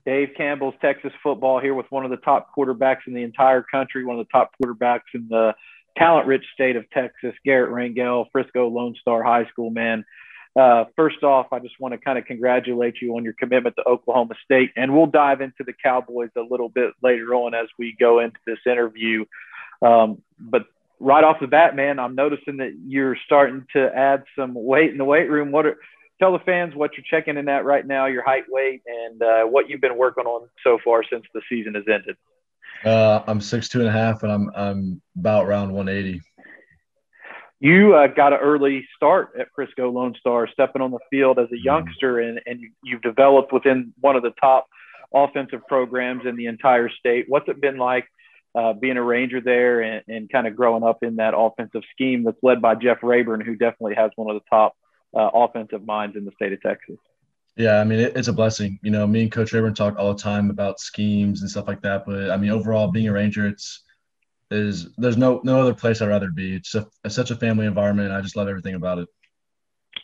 Dave Campbell's Texas football here with one of the top quarterbacks in the entire country, one of the top quarterbacks in the talent-rich state of Texas, Garret Rangel, Frisco Lone Star High School, man. First off, I just want to kind of congratulate you on your commitment to Oklahoma State, and we'll dive into the Cowboys a little bit later on as we go into this interview. But right off the bat, man, I'm noticing that you're starting to add some weight in the weight room. Tell the fans what you're checking in at right now, your height, weight, and what you've been working on so far since the season has ended. I'm 6'2.5", and I'm about around 180. You got an early start at Frisco Lone Star, stepping on the field as a youngster, and you've developed within one of the top offensive programs in the entire state. What's it been like being a Ranger there and kind of growing up in that offensive scheme that's led by Jeff Rayburn, who definitely has one of the top offensive minds in the state of Texas? Yeah, I mean, it's a blessing. You know, me and Coach Rayburn talk all the time about schemes and stuff like that. But I mean, overall, being a Ranger, there's no other place I'd rather be. It's such a family environment. I just love everything about it.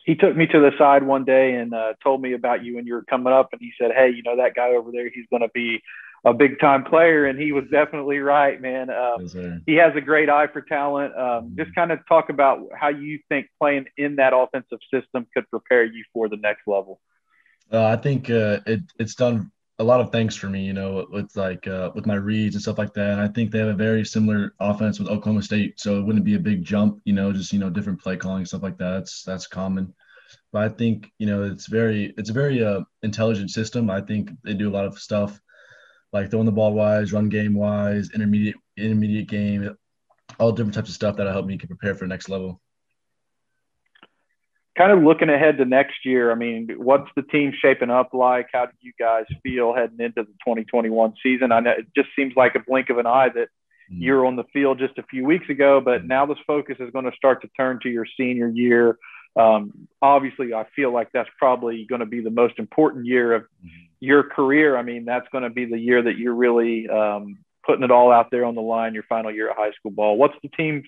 He took me to the side one day and told me about you, and you were coming up, and he said, "Hey, you know that guy over there? He's going to be a big time player," and he was definitely right, man. Yes, sir. He has a great eye for talent. Just kind of talk about how you think playing in that offensive system could prepare you for the next level. I think it's done a lot of things for me, you know, with my reads and stuff like that. And I think they have a very similar offense with Oklahoma State, so it wouldn't be a big jump, you know, just different play calling stuff like that. That's common. But I think it's a very intelligent system. I think they do a lot of stuff like throwing the ball wise, run game wise, intermediate game, all different types of stuff that'll help me get prepared for the next level. Kind of looking ahead to next year, I mean, what's the team shaping up like? How do you guys feel heading into the 2021 season? I know it just seems like a blink of an eye that you're on the field just a few weeks ago, but now this focus is going to start to turn to your senior year. Obviously, I feel like that's probably going to be the most important year of your career. I mean, that's going to be the year that you're really putting it all out there on the line, your final year of high school ball. What's the team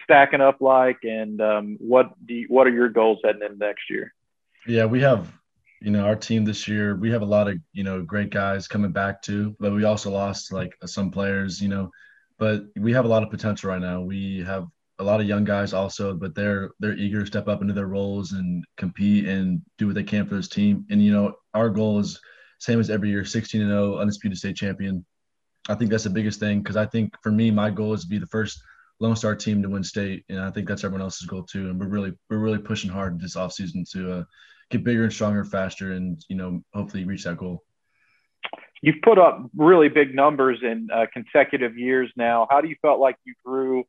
stacking up like, and what are your goals heading into next year? Yeah, we have, our team this year, we have a lot of, great guys coming back too, but we also lost like some players, but we have a lot of potential right now. We have a lot of young guys also, but they're eager to step up into their roles and compete and do what they can for this team. And, our goal is same as every year, 16-0, undisputed state champion. I think that's the biggest thing, because I think for me, my goal is to be the first Lone Star team to win state, and I think that's everyone else's goal too. And we're really pushing hard this offseason to get bigger and stronger, faster, and hopefully reach that goal. You've put up really big numbers in consecutive years now. How do you felt like you grew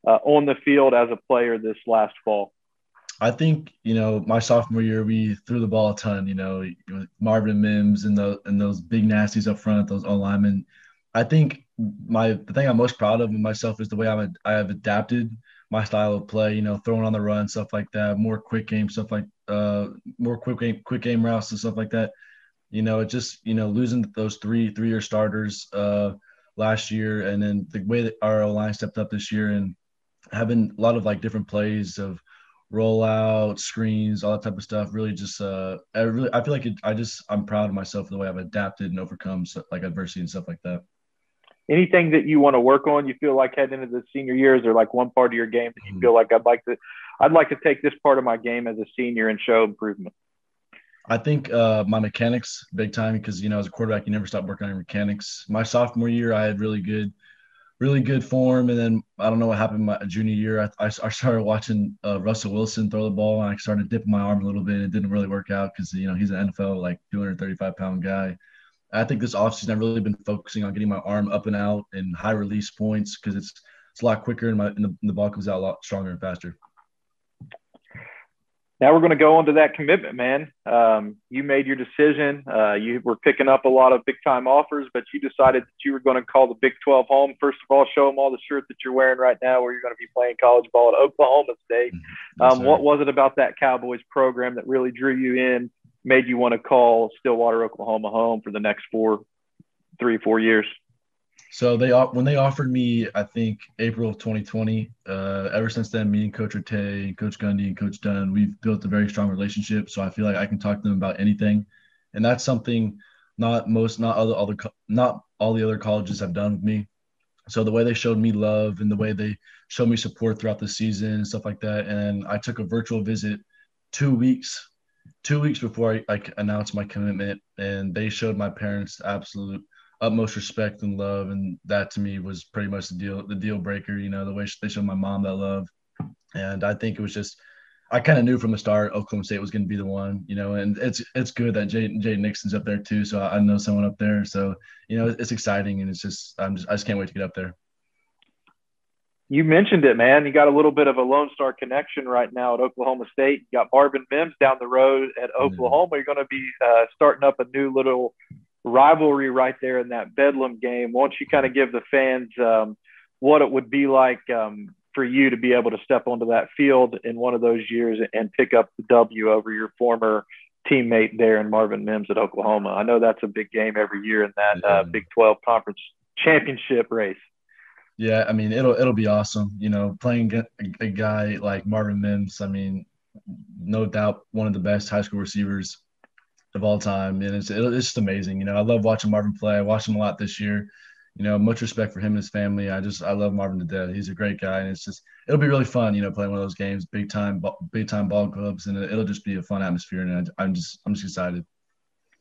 on the field as a player this last fall? I think my sophomore year we threw the ball a ton. Marvin Mims and those big nasties up front, those O linemen. I think the thing I'm most proud of in myself is the way I have adapted my style of play, throwing on the run, stuff like that, more quick game, stuff like more quick game routes and stuff like that. It just, losing those three-year starters last year, and then the way that our O-line stepped up this year and having a lot of like different plays of rollout, screens, all that type of stuff, really just I feel like I'm proud of myself for the way I've adapted and overcome like adversity and stuff like that. Anything that you want to work on, you feel like heading into the senior years, or like one part of your game that you feel like I'd like to take this part of my game as a senior and show improvement? I think my mechanics big time, because as a quarterback you never stop working on your mechanics. My sophomore year I had really good form, and then I don't know what happened my junior year. I started watching Russell Wilson throw the ball, and I started dipping my arm a little bit, and it didn't really work out because he's an NFL like 235-pound guy. I think this offseason I've really been focusing on getting my arm up and out and high release points, because it's a lot quicker and the ball comes out a lot stronger and faster. Now we're going to go on to that commitment, man. You made your decision. You were picking up a lot of big-time offers, but you decided that you were going to call the Big 12 home. First of all, show them all the shirts that you're wearing right now, where you're going to be playing college ball at Oklahoma State. Yes, what was it about that Cowboys program that really drew you in, made you want to call Stillwater, Oklahoma home for the next 3-4 years? So when they offered me, I think April of 2020, ever since then, me and Coach Rattay, Coach Gundy, and Coach Dunn, we've built a very strong relationship. So I feel like I can talk to them about anything. And that's something not all the other colleges have done with me. So the way they showed me love and the way they showed me support throughout the season and stuff like that. And I took a virtual visit 2 weeks, 2 weeks before I announced my commitment, and they showed my parents absolute utmost respect and love, and that to me was pretty much the deal breaker. You know, the way they showed my mom that love, and I think it was just I kind of knew from the start Oklahoma State was going to be the one, you know, and it's good that Jay Nixon's up there too. So I know someone up there. So, you know, it's exciting, and I just can't wait to get up there. You mentioned it, man. You got a little bit of a Lone Star connection right now at Oklahoma State. You got Marvin Mims down the road at Oklahoma. You're going to be starting up a new little rivalry right there in that Bedlam game. Why don't you kind of give the fans what it would be like for you to be able to step onto that field in one of those years and pick up the W over your former teammate there in Marvin Mims at Oklahoma? I know that's a big game every year in that Big 12 conference championship race. Yeah, I mean it'll be awesome. You know, playing a guy like Marvin Mims. I mean, no doubt one of the best high school receivers of all time, and it's just amazing. You know, I love watching Marvin play. I watched him a lot this year. You know, much respect for him and his family. I love Marvin to death. He's a great guy, and it'll be really fun. You know, playing one of those games, big time ball clubs, and it'll just be a fun atmosphere. And I'm just excited.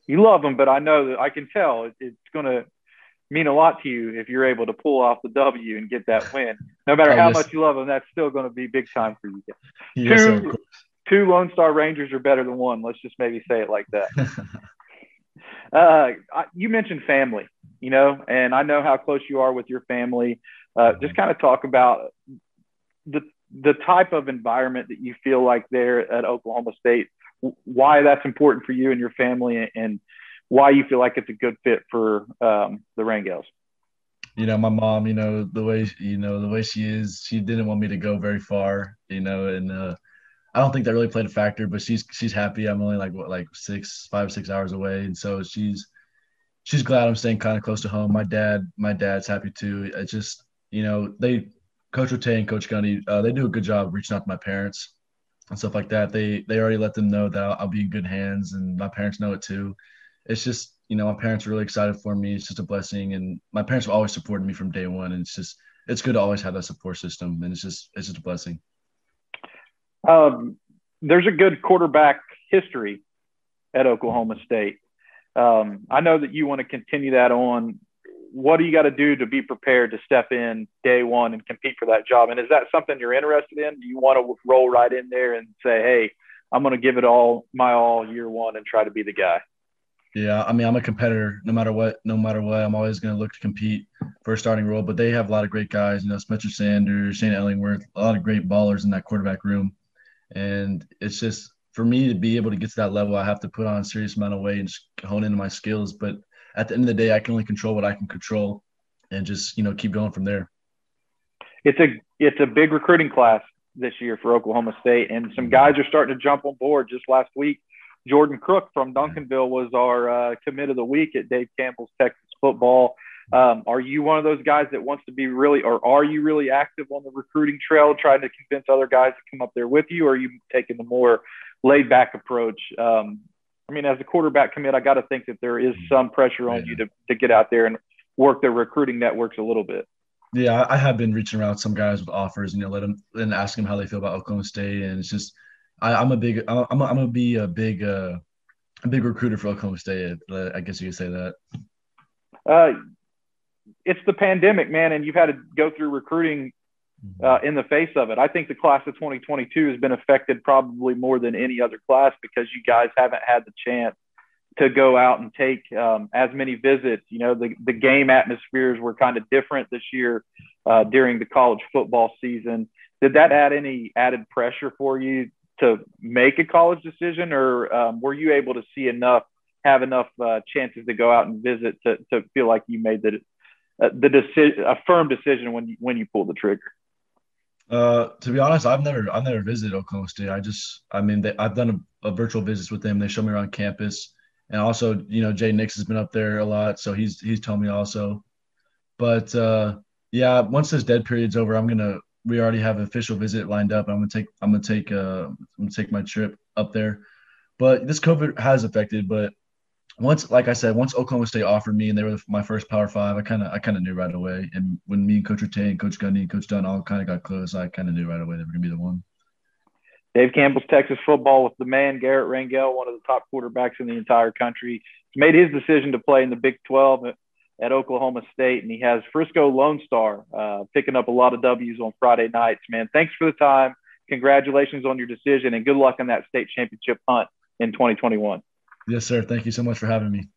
You love him, but I know that I can tell it's going to mean a lot to you if you're able to pull off the W and get that win. No matter how much you love them, that's still going to be big time for you. Yes, Two Lone Star Rangers are better than one. Let's just maybe say it like that. You mentioned family, you know, and I know how close you are with your family. Just kind of talk about the type of environment that you feel like there at Oklahoma State, why that's important for you and your family, and why you feel like it's a good fit for the Rangels. You know, my mom, you know, the way she is, she didn't want me to go very far, you know, and I don't think that really played a factor, but she's happy. I'm only like 5 6 hours away. And so she's glad I'm staying kind of close to home. My dad's happy too. It's just, you know, Coach Ote and Coach Gundy, they do a good job reaching out to my parents and stuff like that. They already let them know that I'll be in good hands, and my parents know it too. It's just, you know, my parents are really excited for me. It's just a blessing. And my parents have always supported me from day one. And it's good to always have that support system. And it's just a blessing. There's a good quarterback history at Oklahoma State. I know that you want to continue that on. What do you got to do to be prepared to step in day one and compete for that job? And is that something you're interested in? Do you want to roll right in there and say, hey, I'm going to give it my all year one and try to be the guy? Yeah, I mean, I'm a competitor no matter what. I'm always going to look to compete for a starting role. But they have a lot of great guys, you know, Spencer Sanders, Shane Ellingworth, a lot of great ballers in that quarterback room. And it's just, for me to be able to get to that level, I have to put on a serious amount of weight and just hone into my skills. But at the end of the day, I can only control what I can control, and just, you know, keep going from there. It's a big recruiting class this year for Oklahoma State, and some guys are starting to jump on board. Just last week, Jordan Crook from Duncanville was our commit of the week at Dave Campbell's Texas Football. Are you one of those guys that wants to be or are you really active on the recruiting trail, trying to convince other guys to come up there with you, or are you taking the more laid back approach? I mean, as a quarterback commit, I got to think that there is some pressure on you to get out there and work the recruiting networks a little bit. Yeah, I have been reaching around some guys with offers, you know, and ask them how they feel about Oklahoma State, and it's just I'm gonna be a big recruiter for Oklahoma State. I guess you could say that. It's the pandemic, man, and you've had to go through recruiting in the face of it. I think the class of 2022 has been affected probably more than any other class because you guys haven't had the chance to go out and take as many visits. You know, the game atmospheres were kind of different this year during the college football season. Did that add any added pressure for you to make a college decision, or were you able to have enough chances to go out and visit to feel like you made a firm decision when you pulled the trigger? To be honest, I've never visited Oklahoma State. I've done a virtual visits with them. They show me around campus, and also, you know, Jay Nix has been up there a lot, so he's told me also. But yeah, once this dead period's over, we already have an official visit lined up. I'm gonna take my trip up there. But this COVID has affected. But once, like I said, once Oklahoma State offered me and they were my first Power Five, I kind of knew right away. And when me and Coach Retaine, Coach Gundy, and Coach Dunn all kind of got close, I kind of knew right away they were gonna be the one. Dave Campbell's Texas football with the man, Garret Rangel, one of the top quarterbacks in the entire country. He's made his decision to play in the Big 12 at Oklahoma State, and he has Frisco Lone Star picking up a lot of W's on Friday nights, man. Thanks for the time. Congratulations on your decision, and good luck in that state championship hunt in 2021. Yes, sir. Thank you so much for having me.